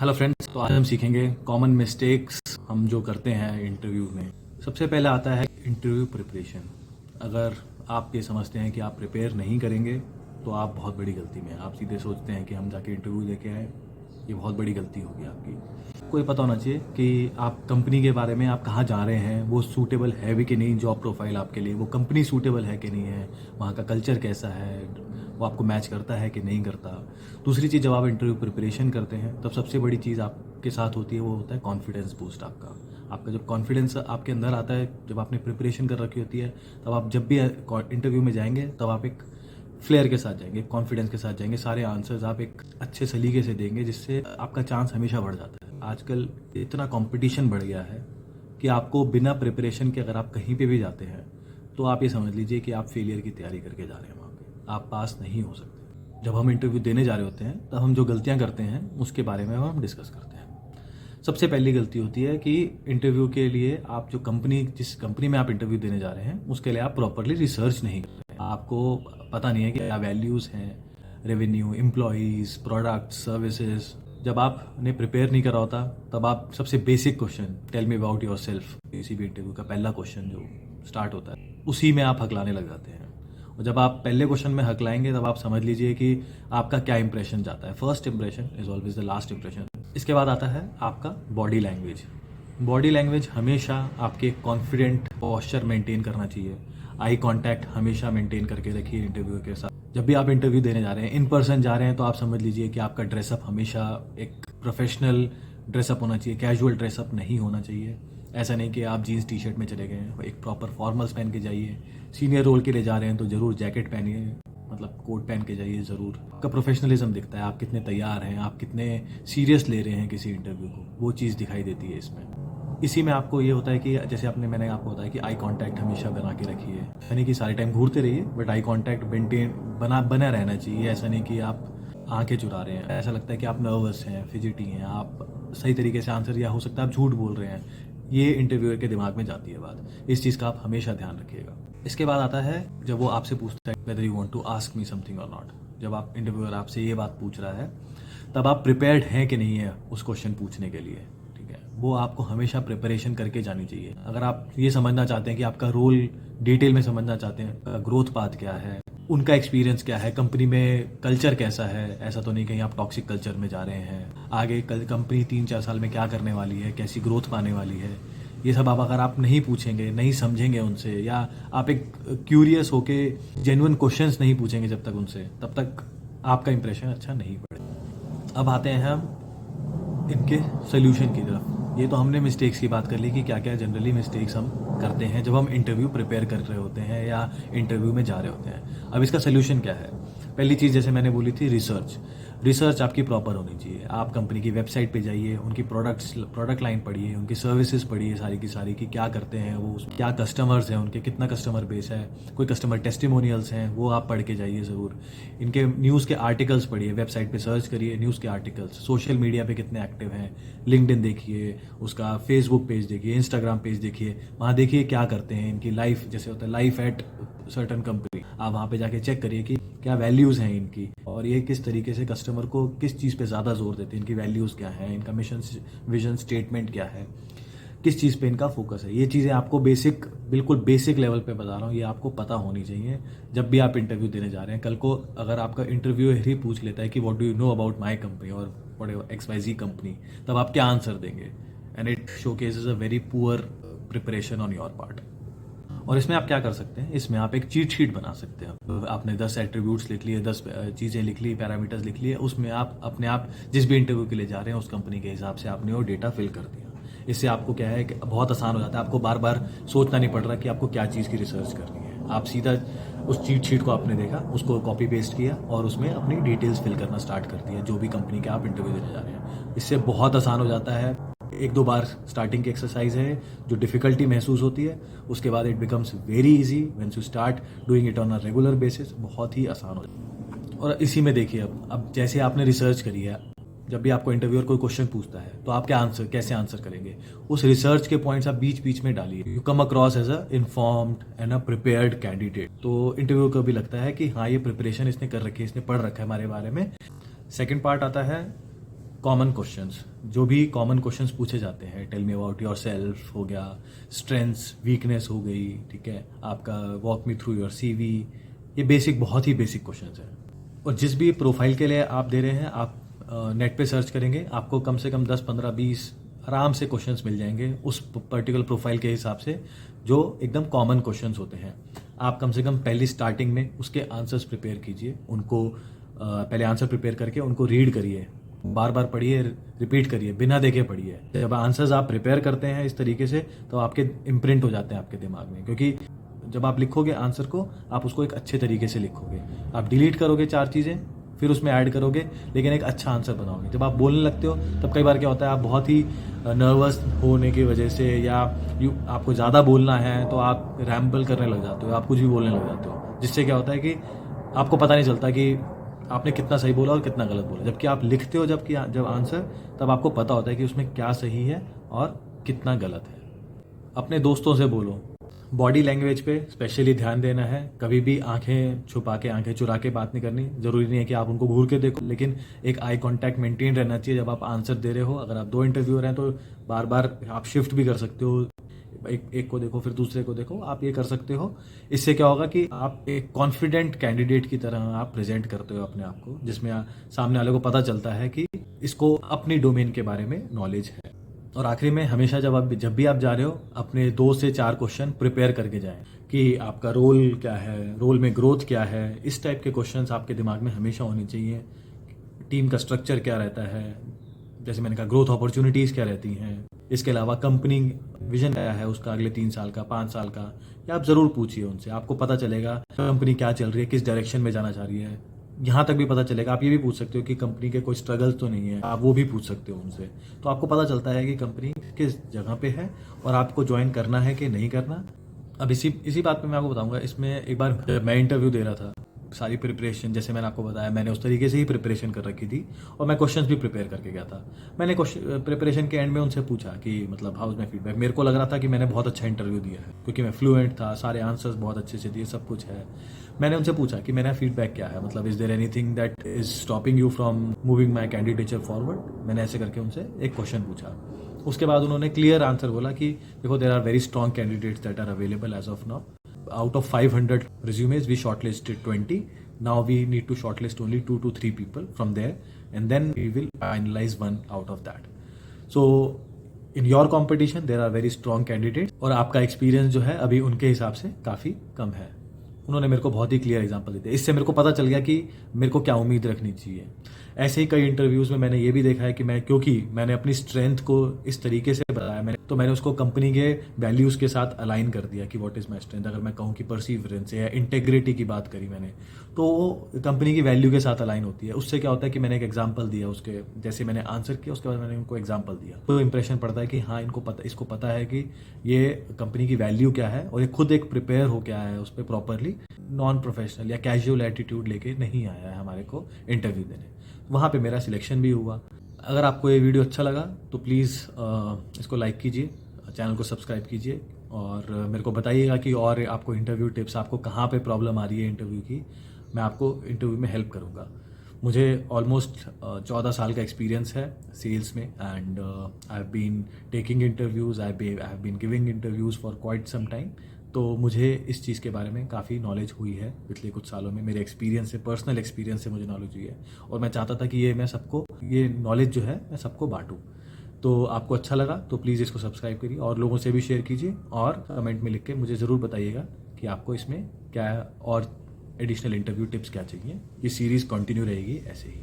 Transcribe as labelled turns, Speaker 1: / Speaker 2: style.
Speaker 1: Hello friends, तो आज हम सीखेंगे कॉमन मिस्टेक्स हम जो करते हैं इंटरव्यू में। सबसे पहले आता है इंटरव्यू प्रिपरेशन। अगर आप ये समझते हैं कि आप प्रिपेयर नहीं करेंगे तो आप बहुत बड़ी गलती में हैं। आप सीधे सोचते हैं कि हम जाके इंटरव्यू देके आए, ये बहुत बड़ी गलती होगी आपकी। आपको ये पता होना चाहिए कि आप कंपनी के बारे में, आप कहाँ जा रहे हैं, वो सूटेबल है भी कि नहीं, जॉब प्रोफाइल आपके लिए, वो कंपनी सूटेबल है कि नहीं है, वहाँ का कल्चर कैसा है, वो आपको मैच करता है कि नहीं करता। दूसरी चीज़, जब आप इंटरव्यू प्रिपरेशन करते हैं तब सबसे बड़ी चीज़ आपके साथ होती है, वो होता है कॉन्फिडेंस बूस्ट। आपका जब कॉन्फिडेंस आपके अंदर आता है, जब आपने प्रिपरेशन कर रखी होती है, तब आप जब भी इंटरव्यू में जाएंगे तब आप एक फ्लेयर के साथ जाएंगे, कॉन्फिडेंस के साथ जाएंगे। सारे आंसर्स आप एक अच्छे सलीके से देंगे, जिससे आपका चांस हमेशा बढ़ जाता है। आजकल इतना कंपटीशन बढ़ गया है कि आपको बिना प्रिपरेशन के अगर आप कहीं पे भी जाते हैं तो आप ये समझ लीजिए कि आप फेलियर की तैयारी करके जा रहे हैं। वहाँ पे आप पास नहीं हो सकते। जब हम इंटरव्यू देने जा रहे होते हैं तब हम जो गलतियाँ करते हैं उसके बारे में हम डिस्कस करते हैं। सबसे पहली गलती होती है कि इंटरव्यू के लिए आप जिस कंपनी में आप इंटरव्यू देने जा रहे हैं उसके लिए आप प्रॉपरली रिसर्च नहीं करते हैं। आपको पता नहीं है कि क्या वैल्यूज़ हैं, रेवेन्यू, एम्प्लॉयज़, प्रोडक्ट, सर्विसेज। जब आपने प्रिपेयर नहीं करा होता तब आप सबसे basic question, tell me about yourself, किसी भी इंटरव्यू का पहला क्वेश्चन जो स्टार्ट होता है उसी में आप हकलाने लग जाते हैं। और जब आप पहले क्वेश्चन में हकलाएंगे तब आप समझ लीजिए कि आपका क्या इंप्रेशन जाता है। First impression is always the last impression. इसके बाद आता है आपका बॉडी लैंग्वेज। बॉडी लैंग्वेज हमेशा आपके कॉन्फिडेंट पोस्चर मेंटेन करना चाहिए। आई कांटेक्ट हमेशा मेंटेन करके रखिए इंटरव्यू के साथ। जब भी आप इंटरव्यू देने जा रहे हैं, इन पर्सन जा रहे हैं, तो आप समझ लीजिए कि आपका ड्रेसअप हमेशा एक प्रोफेशनल ड्रेसअप होना चाहिए, कैजुअल ड्रेसअप नहीं होना चाहिए। ऐसा नहीं कि आप जीन्स टी शर्ट में चले गए हैं, एक प्रॉपर फॉर्मल्स पहन के जाइए। सीनियर रोल के लिए जा रहे हैं तो ज़रूर जैकेट पहनिए, मतलब कोट पहन के जाइए ज़रूर। आपका प्रोफेशनलिज्म दिखता है, आप कितने तैयार हैं, आप कितने सीरियस ले रहे हैं किसी इंटरव्यू को, वो चीज़ दिखाई देती है इसमें। इसी में आपको ये होता है कि जैसे मैंने आपको बताया कि आई कांटेक्ट हमेशा बना के रखिए। यानी कि सारे टाइम घूरते रहिए, बट आई कांटेक्ट मेंटेन बना रहना चाहिए। ऐसा नहीं कि आप आंखें चुरा रहे हैं, ऐसा लगता है कि आप नर्वस हैं, फिजिटी हैं, आप सही तरीके से आंसर, या हो सकता है आप झूठ बोल रहे हैं। ये इंटरव्यूअर के दिमाग में जाती है बात। इस चीज़ का आप हमेशा ध्यान रखिएगा। इसके बाद आता है जब वो आपसे पूछता है whether you want to ask me something और नॉट। जब आप इंटरव्यूअर आपसे ये बात पूछ रहा है तब आप प्रिपेयर्ड हैं कि नहीं है उस क्वेश्चन पूछने के लिए। ठीक है, वो आपको हमेशा प्रिपरेशन करके जानी चाहिए। अगर आप ये समझना चाहते हैं कि आपका रोल डिटेल में समझना चाहते हैं, ग्रोथ पाथ क्या है, उनका एक्सपीरियंस क्या है, कंपनी में कल्चर कैसा है, ऐसा तो नहीं कहीं आप टॉक्सिक कल्चर में जा रहे हैं, आगे कल कंपनी 3-4 साल में क्या करने वाली है, कैसी ग्रोथ पाने वाली है, ये सब अगर आप नहीं पूछेंगे, नहीं समझेंगे उनसे, या आप एक क्यूरियस होके जेन्युइन क्वेश्चंस नहीं पूछेंगे जब तक उनसे, तब तक आपका इंप्रेशन अच्छा नहीं पड़ेगा। अब आते हैं हम इनके सोल्यूशन की तरफ। ये तो हमने मिस्टेक्स की बात कर ली कि क्या क्या जनरली मिस्टेक्स हम करते हैं जब हम इंटरव्यू प्रिपेयर कर रहे होते हैं या इंटरव्यू में जा रहे होते हैं। अब इसका सोल्यूशन क्या है? पहली चीज़ जैसे मैंने बोली थी, रिसर्च आपकी प्रॉपर होनी चाहिए। आप कंपनी की वेबसाइट पे जाइए, उनकी प्रोडक्ट लाइन पढ़िए, उनकी सर्विसेज पढ़िए सारी की सारी, कि क्या करते हैं वो, क्या कस्टमर्स हैं उनके, कितना कस्टमर बेस है, कोई कस्टमर टेस्टिमोनियल्स हैं वो आप पढ़ के जाइए ज़रूर। इनके न्यूज़ के आर्टिकल्स पढ़िए, वेबसाइट पे सर्च करिए न्यूज़ के आर्टिकल्स। सोशल मीडिया पे कितने एक्टिव हैं, लिंक्डइन देखिए, उसका फेसबुक पेज देखिए, इंस्टाग्राम पेज देखिए, वहाँ देखिए क्या करते हैं। इनकी लाइफ जैसे होता है लाइफ एट सर्टन कंपनी, आप वहाँ पे जाके चेक करिए कि क्या वैल्यूज़ हैं इनकी, और ये किस तरीके से कस्टमर को किस चीज़ पे ज़्यादा जोर देते हैं, इनकी वैल्यूज़ क्या हैं, इनका मिशन विजन स्टेटमेंट क्या है, किस चीज़ पे इनका फोकस है। ये चीज़ें आपको बिल्कुल बेसिक लेवल पे बता रहा हूँ, ये आपको पता होनी चाहिए जब भी आप इंटरव्यू देने जा रहे हैं। कल को अगर आपका इंटरव्यू ही पूछ लेता है कि what do you know about my company और व्हाट XYZ कंपनी, तब आप क्या आंसर देंगे? And it showcases a very poor preparation on your part. और इसमें आप क्या कर सकते हैं, इसमें आप एक चीट शीट बना सकते हैं। आपने 10 एट्रीब्यूट्स लिख लिए, 10 चीज़ें लिख ली, पैरामीटर्स लिख लिए, उसमें आप अपने आप जिस भी इंटरव्यू के लिए जा रहे हैं उस कंपनी के हिसाब से आपने वो डेटा फिल कर दिया। इससे आपको क्या है कि बहुत आसान हो जाता है, आपको बार बार सोचना नहीं पड़ रहा कि आपको क्या चीज़ की रिसर्च करनी है। आप सीधा उस चीट शीट को आपने देखा, उसको कॉपी पेस्ट किया और उसमें अपनी डिटेल्स फिल करना स्टार्ट कर दिया, जो भी कंपनी के आप इंटरव्यू देने जा रहे हैं। इससे बहुत आसान हो जाता है। 1-2 बार स्टार्टिंग की एक्सरसाइज है, जो डिफिकल्टी महसूस होती है, उसके बाद it becomes very easy when you start doing it on a regular basis. बहुत ही आसान हो जाता है। और इसी में देखिए, अब जैसे आपने रिसर्च करी है, जब भी आपको इंटरव्यूअर कोई क्वेश्चन पूछता है तो आप कैसे आंसर करेंगे, उस रिसर्च के पॉइंट्स आप बीच बीच में डालिए। You come across as a informed and a prepared candidate. तो इंटरव्यू को भी लगता है कि हाँ, ये प्रिपरेशन इसने कर रखी है, इसने पढ़ रखा है हमारे बारे में। सेकेंड पार्ट आता है कॉमन क्वेश्चंस, जो भी कॉमन क्वेश्चंस पूछे जाते हैं, tell me about yourself हो गया, स्ट्रेंथ्स वीकनेस हो गई, ठीक है, आपका walk me through your CV, ये बेसिक, बहुत ही बेसिक क्वेश्चंस हैं। और जिस भी प्रोफाइल के लिए आप दे रहे हैं, आप नेट पे सर्च करेंगे, आपको कम से कम 10, 15, 20 आराम से क्वेश्चंस मिल जाएंगे उस पर्टिकुलर प्रोफाइल के हिसाब से, जो एकदम कॉमन क्वेश्चंस होते हैं। आप कम से कम पहली स्टार्टिंग में उसके आंसर्स प्रिपेयर कीजिए, उनको पहले आंसर प्रिपेयर करके उनको रीड करिए, बार बार पढ़िए, रिपीट करिए, बिना देखे पढ़िए। जब आंसर्स आप प्रिपेयर करते हैं इस तरीके से, तो आपके इम्प्रिंट हो जाते हैं आपके दिमाग में, क्योंकि जब आप लिखोगे आंसर को, आप उसको एक अच्छे तरीके से लिखोगे। आप डिलीट करोगे 4 चीज़ें, फिर उसमें ऐड करोगे, लेकिन एक अच्छा आंसर बनाओगे। जब आप बोलने लगते हो, तब कई बार क्या होता है, आप बहुत ही नर्वस होने की वजह से, या आपको ज़्यादा बोलना है तो आप रैम्बल करने लग जाते हो, आप कुछ भी बोलने लग जाते हो, जिससे क्या होता है कि आपको पता नहीं चलता कि आपने कितना सही बोला और कितना गलत बोला। जबकि आप लिखते हो जब आंसर, तब आपको पता होता है कि उसमें क्या सही है और कितना गलत है। अपने दोस्तों से बोलो, बॉडी लैंग्वेज पे स्पेशली ध्यान देना है। कभी भी आंखें छुपा के, आंखें चुरा के बात नहीं करनी। जरूरी नहीं है कि आप उनको घूर के देखो, लेकिन एक आई कांटेक्ट मेंटेन रहना चाहिए जब आप आंसर दे रहे हो। अगर आप 2 इंटरव्यूअर हैं तो बार बार आप शिफ्ट भी कर सकते हो, एक को देखो फिर दूसरे को देखो, आप ये कर सकते हो। इससे क्या होगा कि आप एक कॉन्फिडेंट कैंडिडेट की तरह आप प्रेजेंट करते हो अपने आप को, जिसमें सामने वाले को पता चलता है कि इसको अपनी डोमेन के बारे में नॉलेज है। और आखिरी में, हमेशा जब भी आप जा रहे हो, अपने 2 से 4 क्वेश्चन प्रिपेयर करके जाएं कि आपका रोल क्या है, रोल में ग्रोथ क्या है। इस टाइप के क्वेश्चंस आपके दिमाग में हमेशा होने चाहिए। टीम का स्ट्रक्चर क्या रहता है, जैसे मैंने कहा, ग्रोथ अपॉर्चुनिटीज़ क्या रहती हैं। इसके अलावा कंपनी विजन क्या है उसका, अगले 3 साल का, 5 साल का, या आप ज़रूर पूछिए उनसे। आपको पता चलेगा कंपनी क्या चल रही है, किस डायरेक्शन में जाना चाह रही है। यहाँ तक भी पता चलेगा। आप ये भी पूछ सकते हो कि कंपनी के कोई स्ट्रगल्स तो नहीं है, आप वो भी पूछ सकते हो उनसे। तो आपको पता चलता है कि कंपनी किस जगह पे है और आपको ज्वाइन करना है कि नहीं करना। अब इसी बात पे मैं आपको बताऊंगा। इसमें एक बार मैं इंटरव्यू दे रहा था, सारी प्रिपरेशन, जैसे मैंने आपको बताया, मैंने उस तरीके से ही प्रिपरेशन कर रखी थी और मैं क्वेश्चंस भी प्रिपेयर करके गया था। मैंने प्रिपरेशन के एंड में उनसे पूछा कि मतलब हाउ इज माई फीडबैक। मेरे को लग रहा था कि मैंने बहुत अच्छा इंटरव्यू दिया है, क्योंकि मैं फ्लुएंट था, सारे आंसर्स बहुत अच्छे से दिए, सब कुछ है। मैंने उनसे पूछा कि मेरा फीडबैक क्या है, मतलब is there anything that is stopping you from moving my candidature forward. मैंने ऐसे करके उनसे एक क्वेश्चन पूछा। उसके बाद उन्होंने क्लियर आंसर बोला कि देखो, there are very strong candidates that are available as of now. Out of 500 resumes, we shortlisted 20. Now we need to shortlist only 2 to 3 people from there, and then we will finalize one out of that. So in your competition, there are very strong candidates, और आपका experience जो है अभी उनके हिसाब से काफ़ी कम है। उन्होंने मेरे को बहुत ही क्लियर एग्जांपल दिए। इससे मेरे को पता चल गया कि मेरे को क्या उम्मीद रखनी चाहिए। ऐसे ही कई इंटरव्यूज़ में मैंने ये भी देखा है कि क्योंकि मैंने अपनी स्ट्रेंथ को इस तरीके से बताया, मैंने उसको कंपनी के वैल्यूज़ के साथ अलाइन कर दिया कि व्हाट इज़ माय स्ट्रेंथ। अगर मैं कहूँ कि परसिवरेंस या इंटेग्रिटी की बात करी मैंने, तो वो कंपनी की वैल्यू के साथ अलाइन होती है। उससे क्या होता है कि मैंने एक एग्जाम्पल दिया उसके, जैसे मैंने आंसर किया उसके बाद मैंने उनको एग्जाम्पल दिया, तो इंप्रेशन पड़ता है कि हाँ, इसको पता है कि ये कंपनी की वैल्यू क्या है, और ये खुद एक प्रिपेयर हो क्या है उस पर प्रॉपरली, नॉन प्रोफेशनल या कैजुअल एटीट्यूड लेके नहीं आया है हमारे को इंटरव्यू देने। वहाँ पे मेरा सिलेक्शन भी हुआ। अगर आपको ये वीडियो अच्छा लगा तो प्लीज़ इसको लाइक कीजिए, चैनल को सब्सक्राइब कीजिए, और मेरे को बताइएगा कि और आपको इंटरव्यू टिप्स, आपको कहाँ पे प्रॉब्लम आ रही है इंटरव्यू की, मैं आपको इंटरव्यू में हेल्प करूँगा। मुझे ऑलमोस्ट 14 साल का एक्सपीरियंस है सेल्स में, and I have been taking interviews, I have been giving interviews for quite some time. तो मुझे इस चीज़ के बारे में काफ़ी नॉलेज हुई है पिछले कुछ सालों में। मेरे एक्सपीरियंस से, पर्सनल एक्सपीरियंस से मुझे नॉलेज हुई है, और मैं चाहता था कि ये नॉलेज जो है मैं सबको बांटूँ। तो आपको अच्छा लगा तो प्लीज़ इसको सब्सक्राइब करिए और लोगों से भी शेयर कीजिए, और कमेंट में लिख के मुझे ज़रूर बताइएगा कि आपको इसमें क्या और एडिशनल इंटरव्यू टिप्स क्या चाहिए। ये सीरीज़ कंटिन्यू रहेगी ऐसे ही।